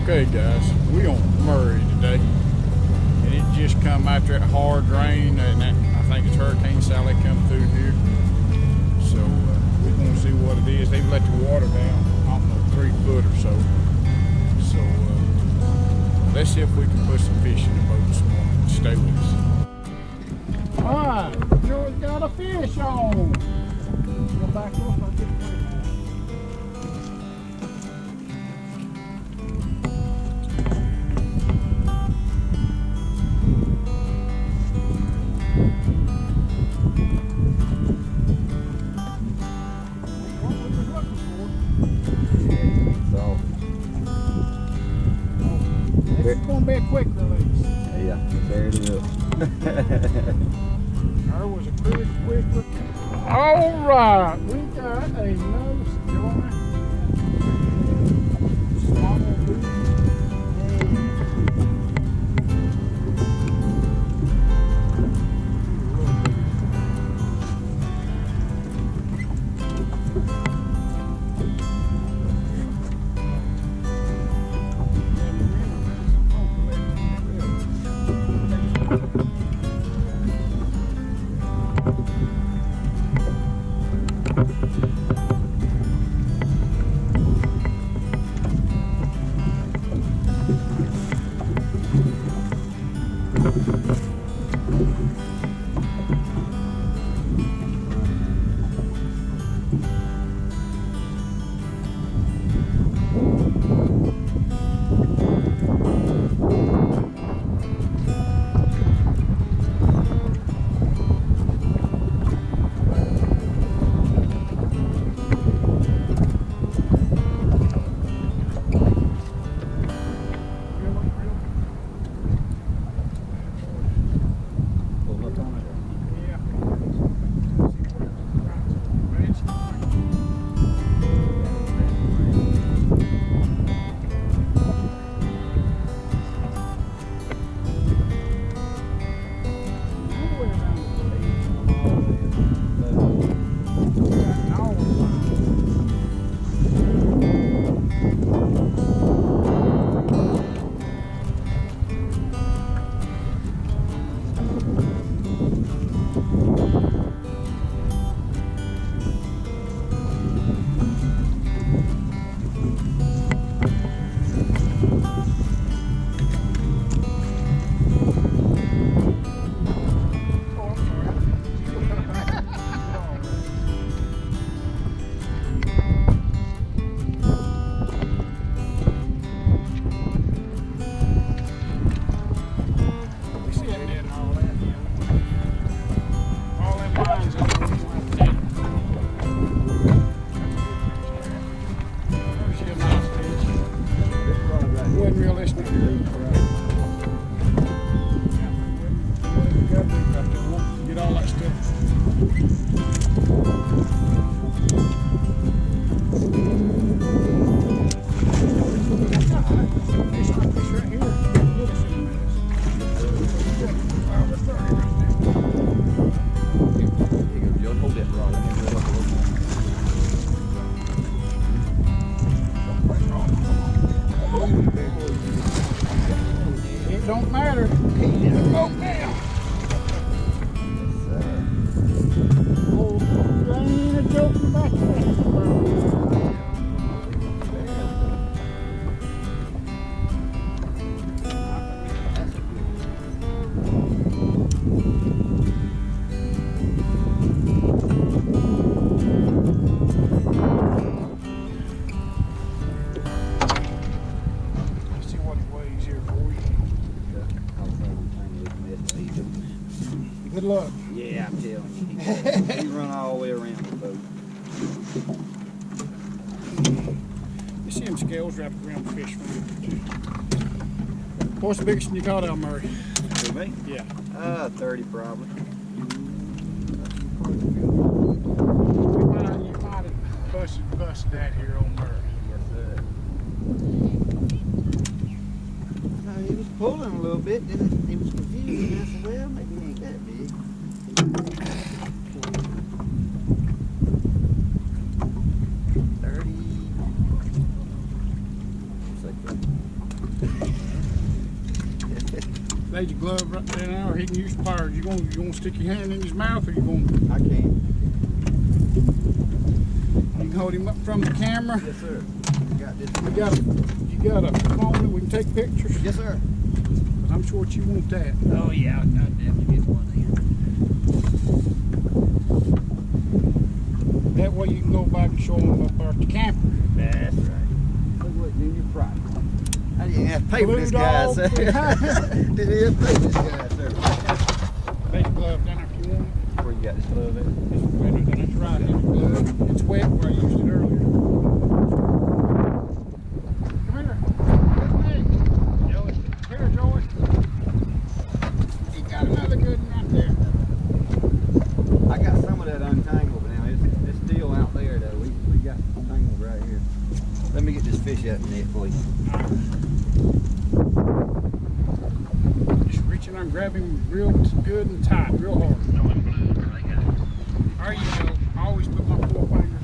Okay guys, we on Murray today, and it just come after that hard rain, and I think it's Hurricane Sally come through here. So we're gonna see what it is. They've let the water down, I don't know, 3 foot or so. So let's see if we can put some fish in the boat this morning. Stay with us. All right, George got a fish on. Go back up, I'll get it. It's gonna be a quick release. Yeah, there it is. There was a pretty quick release. All right, we got a nose joint. Small booty. Get all that stuff. It don't matter. Oh, man. Oh, there ain't a joke about that. Let's see what it weighs here for you. Good luck. Yeah, I'm telling you. He run all the way around the boat. You see them scales wrapped around the fish from you. What's the biggest one you caught out, Murray? For me? Yeah. 30 probably. You might have busted that here on Murray. Yes, sir. No, he was pulling a little bit, then he was confused, and I said, well, maybe he ain't that big. 30. Looks like that. There's your glove right there now, or he can use pliers. You gonna stick your hand in his mouth, or you gonna? I can't. You can hold him up from the camera. Yes, sir. Got this. You got a phone that we can take pictures. Yes, sir. 'Cause I'm sure you want that. Oh yeah, I'll definitely get one here. That way you can go back and show them up there at the camper. That's right. Look what Junior Price. I didn't have to pay for Blue this guy, dog. sir. Didn't have to pay for this guy, sir. Take the glove down if you want. Where you got this glove at? It's better than it's right in the glove. It's wet where I used it earlier. Come here. Hey, Joey. Here, Joey. He got another good one right there. I got some of that untangled now. It's still out there though. We got some tangled right here. Let me get this fish out the net for you. Just reach in there and grab him real good and tight, real hard. There you go. I always put my forefinger.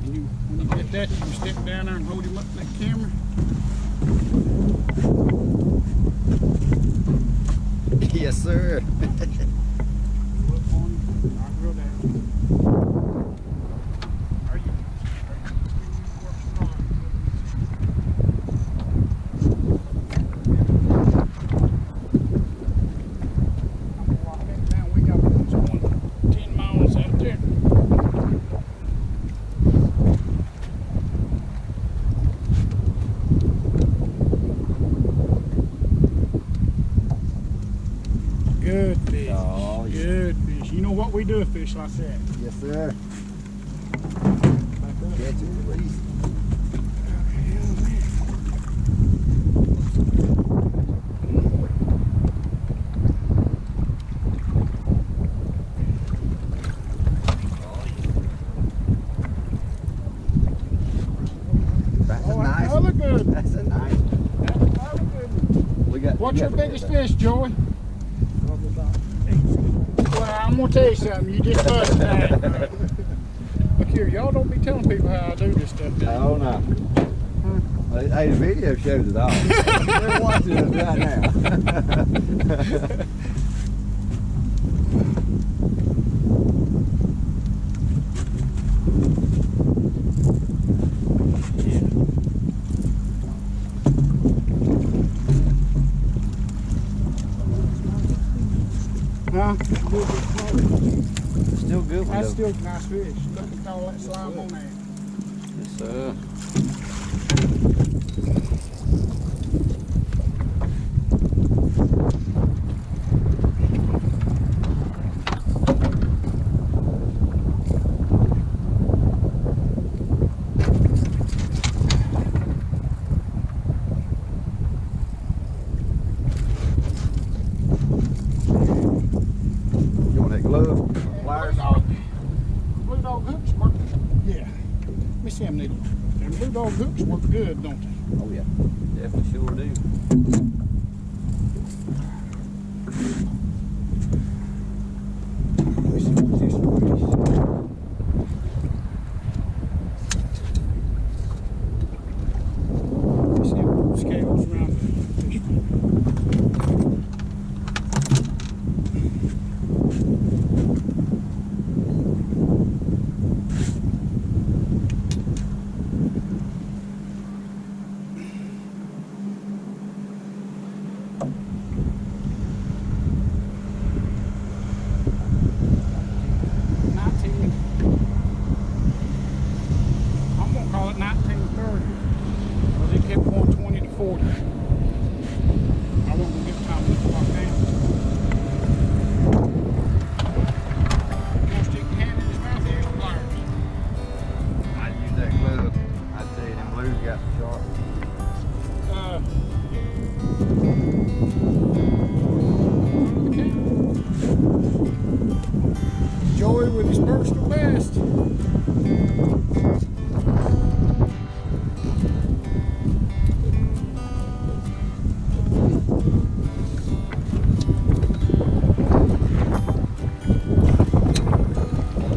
When you get that, you can step down there and hold him up in that camera. Yes, sir. Look on him. Not real down. There you go. We got ones going 10 miles out there. Good fish. Oh, yeah. Good fish. You know what we do with fish like that? Yes, sir. Catch it, please. That's a Oh, nice another one. good one. That's a nice one. That's another good one. We got. What's we your got biggest that. fish, Joey? Well, I'm gonna tell you something. You just busted that. Look here, y'all don't be telling people how I do this stuff. do you? Oh no. Hey, the video shows it all. They're watching us right now. Huh? Still good one That's though. still a nice fish. Look at all that slime on that. Yes, sir. You want that glove? Pliers? Blue dog hooks work. Yeah. Let me see them needles. Them blue dog hooks work good, don't they? Oh yeah. Definitely sure do. Let me see what this one is. Let me see the scales around the fish finger. I'm gonna call it 1930. Because it kept going 20 to 40. I won't give time to look like that. You want to stick your hand in his mouth, here's the pliers. I'd use that glove. I'd tell you them blues got sharp. Joey with his personal best.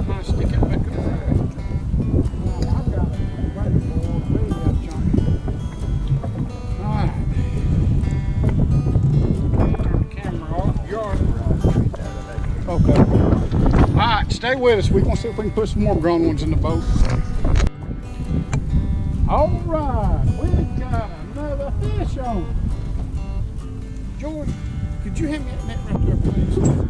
I'll stick it back up there. I've got it right before. Really got Johnny. All right. stay with us. We're gonna see if we can put some more grown ones in the boat. All right, we've got another fish on. George, could you hand me that net right there, please?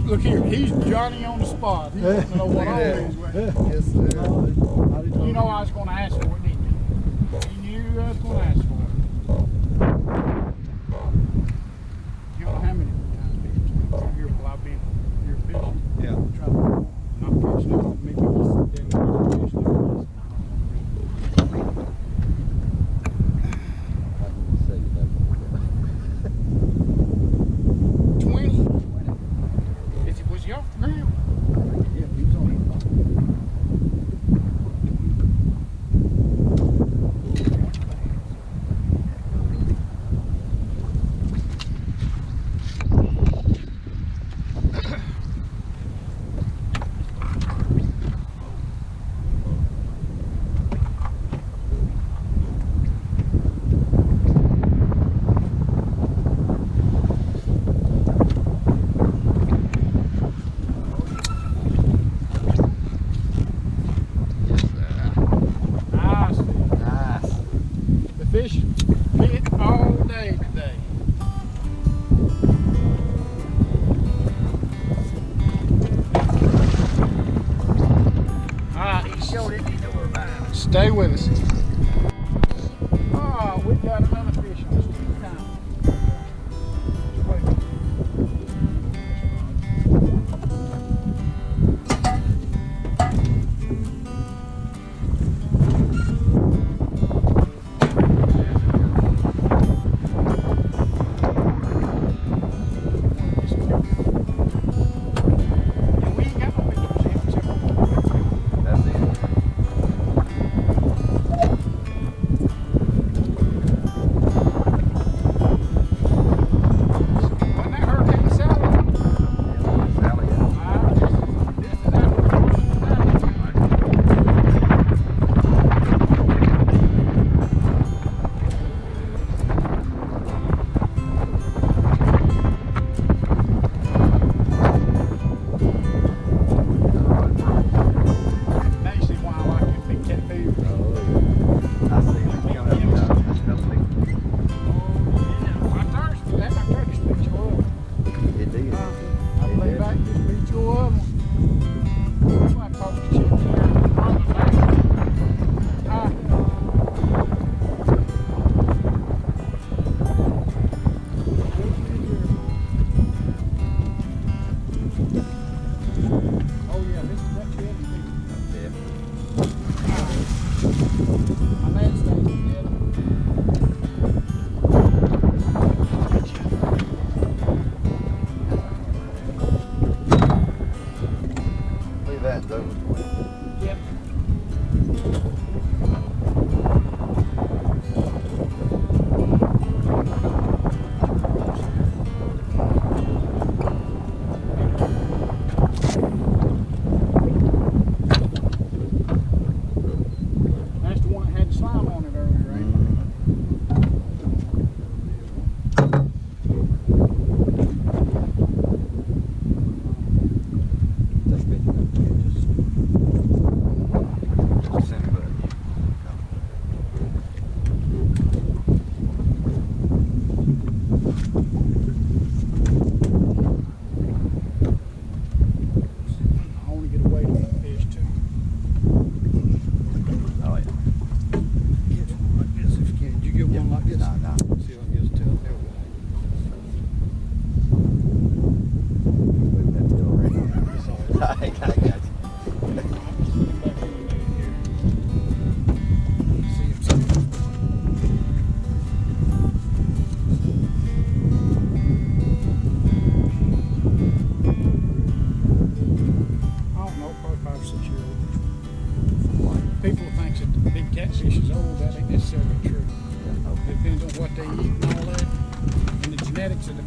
Look here, he's Johnny on the spot. He doesn't know what all is. Yes, sir. You know I was going to ask for it, didn't you? You knew I was going to ask for it. You know how many times people here while I've been here fishing? Yeah. Trying to not catch them. Maybe just fish them. Fish hit all day today. Alright, he showed it, you know where about it. Stay with us. Oh, we got another fish on us.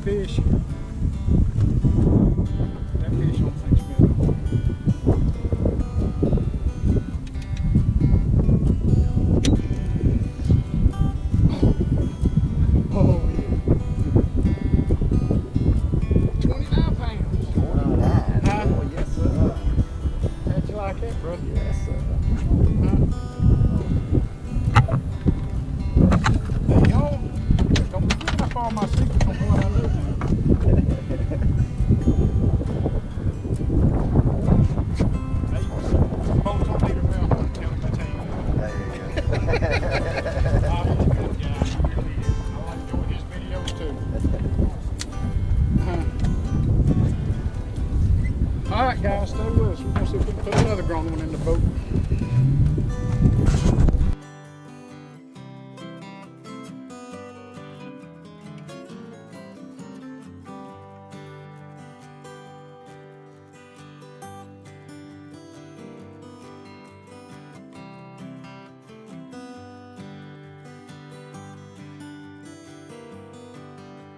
fish. That fish don't think smell. Oh yeah. 29 pounds. 29. Huh? Oh, yes, sir. How'd you like that, brother? Yes, sir. Hey, y'all, don't be giving up all my secrets on what I do now. Hey, folks don't need a mouth to tell them to tell you. There you go. Bobby's a good guy, he really is. I like doing his videos too. All right, guys, stay with us. We're gonna see if we can put another grown one in the boat.